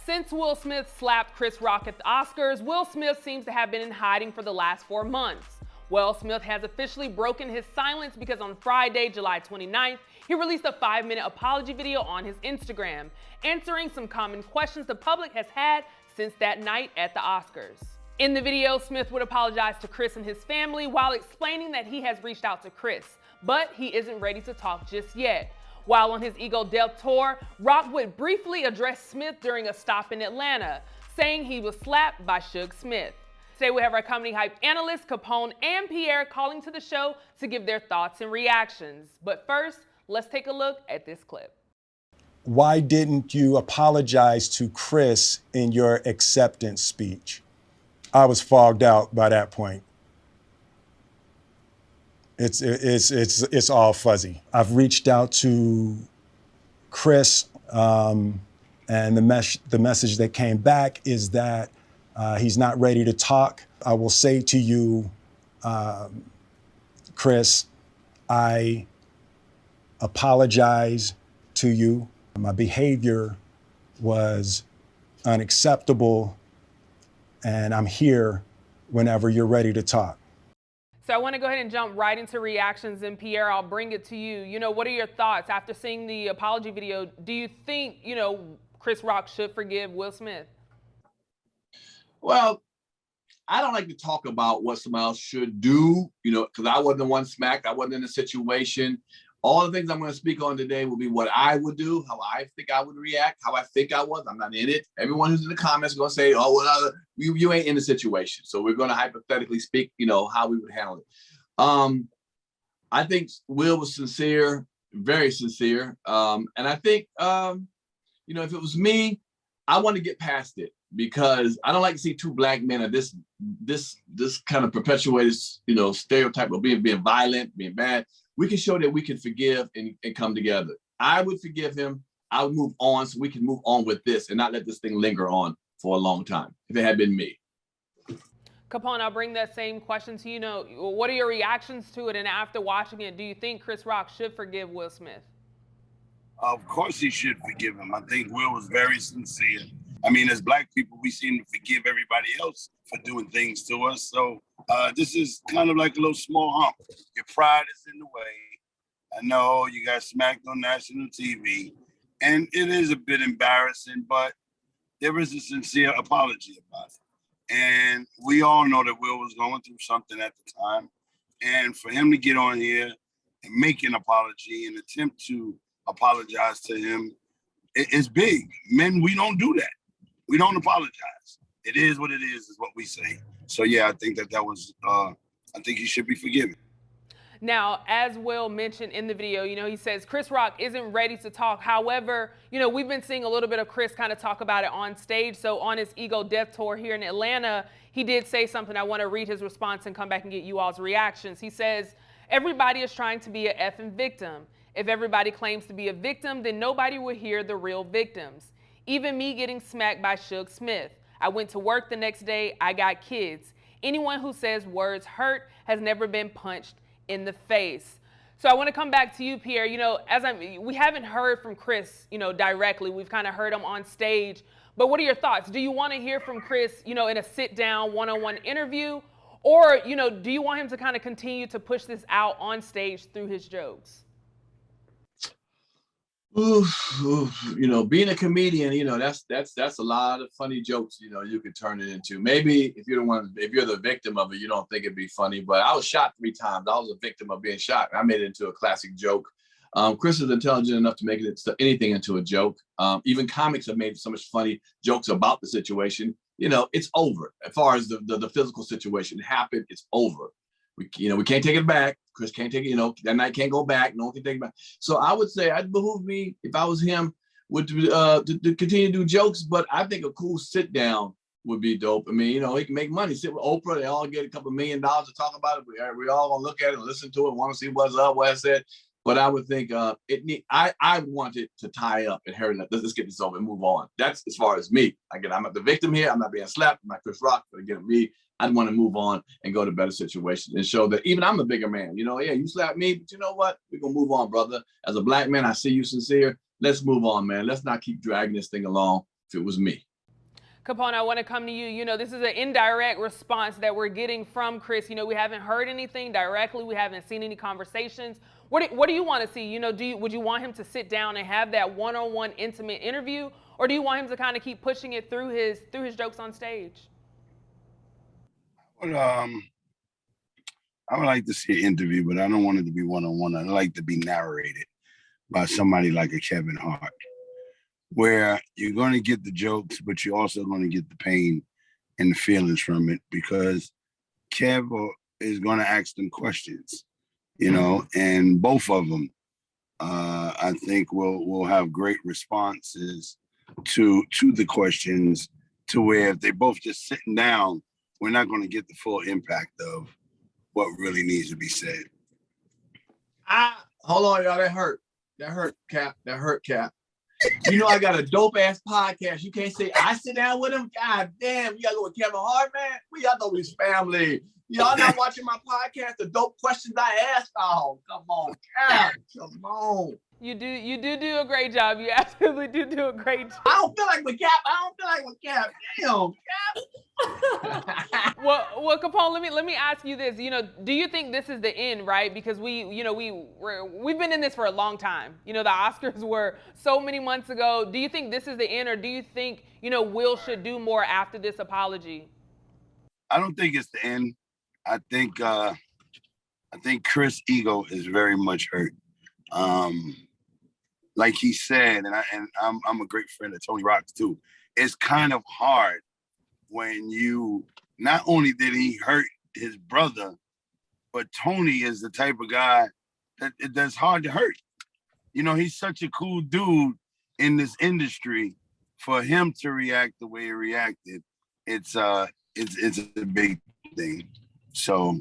Since Will Smith slapped Chris Rock at the Oscars, Will Smith seems to have been in hiding for the last 4 months. Will Smith has officially broken his silence because on Friday, July 29th, he released a 5-minute apology video on his Instagram, answering some common questions the public has had since that night at the Oscars. In the video, Smith would apologize to Chris and his family while explaining that he has reached out to Chris, but he isn't ready to talk just yet. While on his Ego Death tour, Rock would briefly address Smith during a stop in Atlanta, saying he was slapped by Suge Smith. Today we have our comedy hype analysts Capone and Pierre calling to the show to give their thoughts and reactions. But first, let's take a look at this clip. Why didn't you apologize to Chris in your acceptance speech? I was fogged out by that point. It's all fuzzy. I've reached out to Chris, and the message that came back is that he's not ready to talk. I will say to you, Chris, I apologize to you. My behavior was unacceptable, and I'm here whenever you're ready to talk. So I want to go ahead and jump right into reactions, and Pierre, I'll bring it to you. What are your thoughts after seeing the apology video? Do you think, Chris Rock should forgive Will Smith? Well, I don't like to talk about what somebody else should do, because I wasn't the one smacked. I wasn't in the situation. All the things I'm going to speak on today will be what I would do, how I think I would react, how I think I was. I'm not in it. Everyone who's in the comments is going to say, oh, well, you ain't in the situation. So we're going to hypothetically speak, how we would handle it. I think Will was sincere, very sincere. And I think, if it was me, I want to get past it because I don't like to see two black men of this kind of perpetuated, stereotype of being violent, being bad. We can show that we can forgive and come together. I would forgive him. I would move on so we can move on with this and not let this thing linger on for a long time, if it had been me. Capone, I'll bring that same question to you. What are your reactions to it? And after watching it, do you think Chris Rock should forgive Will Smith? Of course he should forgive him. I think Will was very sincere. As black people, we seem to forgive everybody else for doing things to us. So this is kind of like a little small hump. Your pride is in the way. I know you got smacked on national TV, and it is a bit embarrassing, but there is a sincere apology about it. And we all know that Will was going through something at the time. And for him to get on here and make an apology and attempt to apologize to him, it's big. Men, we don't do that. We don't apologize. It is what it is what we say. So yeah, I think that was, I think he should be forgiven. Now, as Will mentioned in the video, he says Chris Rock isn't ready to talk. However, we've been seeing a little bit of Chris kind of talk about it on stage. So on his Ego Death tour here in Atlanta, he did say something. I want to read his response and come back and get you all's reactions. He says, everybody is trying to be an effing victim. If everybody claims to be a victim, then nobody will hear the real victims. Even me getting smacked by Suge Smith. I went to work the next day. I got kids. Anyone who says words hurt has never been punched in the face. So I want to come back to you, Pierre. We haven't heard from Chris, directly. We've kind of heard him on stage. But what are your thoughts? Do you want to hear from Chris, in a sit-down, one-on-one interview? Or, do you want him to kind of continue to push this out on stage through his jokes? Being a comedian, that's a lot of funny jokes, you could turn it into. Maybe if you're the victim of it, you don't think it'd be funny, but I was shot 3 times. I was a victim of being shot. I made it into a classic joke. Chris is intelligent enough to make anything into a joke. Even comics have made so much funny jokes about the situation. It's over. As far as the physical situation happened, it's over. We can't take it back. Chris can't take it, that night can't go back. No one can take it back. So I would say it'd behoove me, if I was him, would to continue to do jokes, but I think a cool sit down would be dope. He can make money, sit with Oprah, they all get a couple $1 million to talk about it. We all gonna look at it and listen to it, want to see what's up, what I said. But I would think I want it to tie up and hurry. Let's get this over and move on. That's as far as me. Again, I'm not the victim here. I'm not being slapped. I'm not Chris Rock. But again, I'd want to move on and go to better situations and show that even I'm a bigger man. You slapped me, but you know what? We're going to move on, brother. As a black man, I see you sincere. Let's move on, man. Let's not keep dragging this thing along if it was me. Capone, I want to come to you. You know, this is an indirect response that we're getting from Chris. You know, we haven't heard anything directly. We haven't seen any conversations. What do you want to see? You know, would you want him to sit down and have that one-on-one intimate interview, or do you want him to kind of keep pushing it through his jokes on stage? But I would like to see an interview, but I don't want it to be one-on-one. I'd like to be narrated by somebody like a Kevin Hart, where you're going to get the jokes, but you're also going to get the pain and the feelings from it, because Kev is going to ask them questions, you know, and both of them, I think will have great responses to the questions, to where if they both just sitting down, we're not going to get the full impact of what really needs to be said. Hold on, y'all. That hurt, Cap. That hurt, Cap. You know I got a dope ass podcast. You can't say I sit down with him. God damn, you gotta go with Kevin Hart, man. Y'all know his family. Y'all not watching my podcast. The dope questions I asked. Oh, come on, Cap. Come on. You do a great job. You absolutely do a great job. I don't feel like with Cap. Damn, Cap. Well, Capone, let me ask you this. You know, do you think this is the end, right? Because we've been in this for a long time. You know, the Oscars were so many months ago. Do you think this is the end, or do you think, you know, Will should do more after this apology? I don't think it's the end. I think Chris' ego is very much hurt. Like he said, and I'm a great friend of Tony Rock's too. It's kind of hard when you, not only did he hurt his brother, but Tony is the type of guy that's hard to hurt. You know, he's such a cool dude in this industry. For him to react the way he reacted, it's a big thing. So,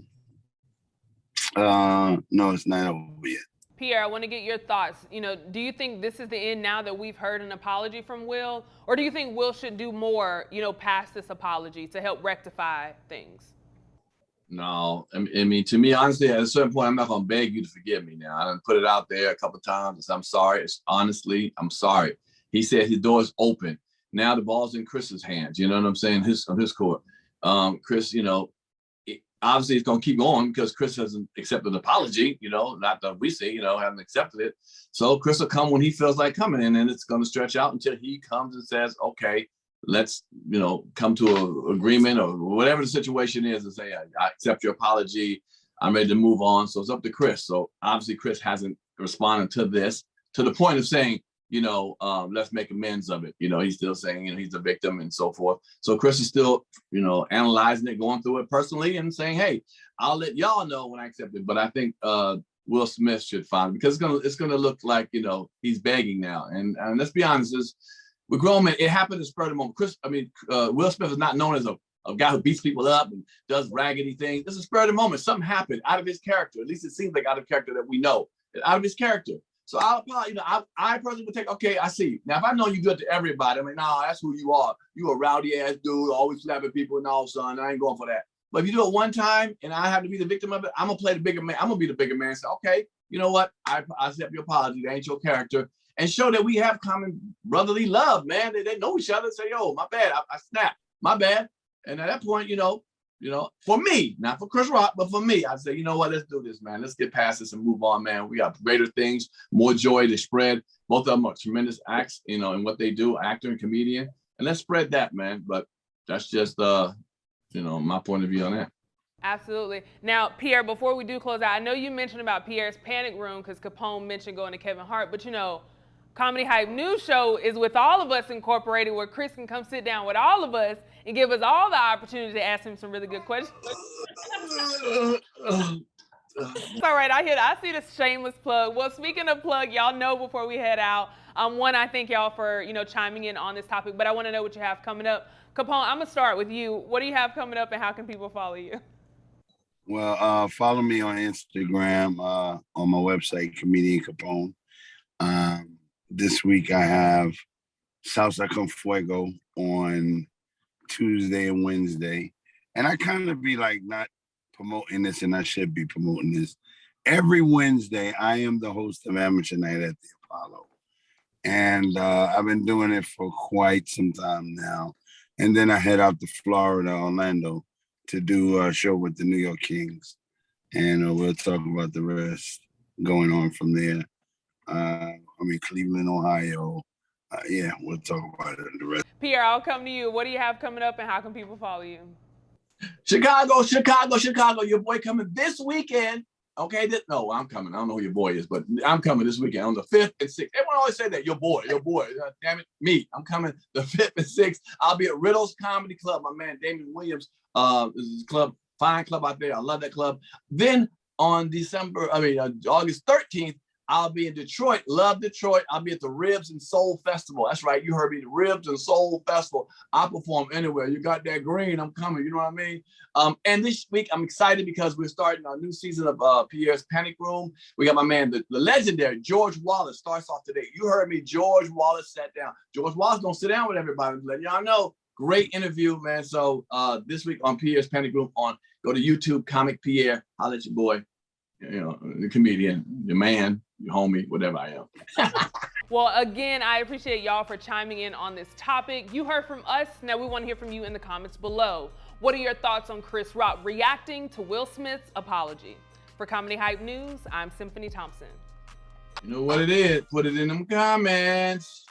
no, it's not over yet. Pierre, I want to get your thoughts. You know, do you think this is the end now that we've heard an apology from Will? Or do you think Will should do more, you know, past this apology to help rectify things? No, I mean, to me, honestly, at a certain point, I'm not going to beg you to forgive me now. I done put it out there a couple of times. I'm sorry. Honestly, I'm sorry. He said his door's open. Now the ball's in Chris's hands. You know what I'm saying? His court. Chris, you know, obviously it's going to keep going because Chris hasn't accepted an apology, you know, not that we see, you know, haven't accepted it. So Chris will come when he feels like coming, and then it's going to stretch out until he comes and says, okay, let's, you know, come to an agreement or whatever the situation is, and say, I accept your apology. I'm ready to move on. So it's up to Chris. So obviously Chris hasn't responded to this to the point of saying, you know, let's make amends of it. You know, he's still saying, you know, he's a victim and so forth. So Chris is still, you know, analyzing it, going through it personally and saying, hey, I'll let y'all know when I accept it. But I think Will Smith should find it, because it's gonna look like, you know, he's begging now. And let's be honest, with grown men, it happened in spur of the moment. Will Smith is not known as a guy who beats people up and does raggedy things. This is spur of the moment. Something happened out of his character. At least it seems like out of character that we know, out of his character. So I'll apologize. You know, I personally would take, okay, I see. Now, if I know you good to everybody, I mean, nah, that's who you are. You a rowdy ass dude, always slapping people and all, son. I ain't going for that. But if you do it one time and I have to be the victim of it, I'm gonna play the bigger man. I'm gonna be the bigger man and say, okay, you know what? I accept your apology. That ain't your character. And show that we have common brotherly love, man. They know each other. Say, yo, my bad. I snapped. My bad. And at that point, you know, for me, not for Chris Rock, but for me, I'd say, you know what, let's do this, man. Let's get past this and move on, man. We got greater things, more joy to spread. Both of them are tremendous acts, you know, in what they do, actor and comedian. And let's spread that, man. But that's just, you know, my point of view on that. Absolutely. Now, Pierre, before we do close out, I know you mentioned about Pierre's panic room because Capone mentioned going to Kevin Hart, but you know, Comedy Hype News Show is with all of us incorporated, where Chris can come sit down with all of us and give us all the opportunity to ask him some really good questions. It's all right. I see this shameless plug. Well, speaking of plug, y'all know before we head out, one, I thank y'all for, you know, chiming in on this topic, but I want to know what you have coming up. Capone, I'm going to start with you. What do you have coming up and how can people follow you? Well, follow me on Instagram, on my website, Comedian Capone. This week I have Salsa con Fuego on Tuesday and Wednesday. And I kind of be like not promoting this, and I should be promoting this. Every Wednesday, I am the host of Amateur Night at the Apollo. And I've been doing it for quite some time now. And then I head out to Florida, Orlando, to do a show with the New York Kings. And we'll talk about the rest going on from there. Cleveland, Ohio. Yeah, we'll talk about it the rest. Pierre, I'll come to you. What do you have coming up and how can people follow you? Chicago. Your boy coming this weekend. Okay, no, I'm coming. I don't know who your boy is, but I'm coming this weekend on the 5th and 6th. Everyone always say that, your boy. Damn it, me. I'm coming the 5th and 6th. I'll be at Riddle's Comedy Club. My man, Damon Williams, this is a club, fine club out there. I love that club. Then on August 13th, I'll be in Detroit. Love Detroit. I'll be at the Ribs and Soul Festival. That's right. You heard me. The Ribs and Soul Festival. I'll perform anywhere. You got that green. I'm coming. You know what I mean? And this week, I'm excited because we're starting our new season of Pierre's Panic Room. We got my man, the legendary George Wallace starts off today. You heard me. George Wallace sat down. George Wallace don't sit down with everybody. Let y'all know. Great interview, man. So this week on Pierre's Panic Room, go to YouTube, Comic Pierre. I'll let your boy, the comedian, your man, your homie, whatever I am. Well, again, I appreciate y'all for chiming in on this topic. You heard from us. Now we want to hear from you in the comments below. What are your thoughts on Chris Rock reacting to Will Smith's apology? For Comedy Hype News, I'm Symphony Thompson. You know what it is. Put it in them comments.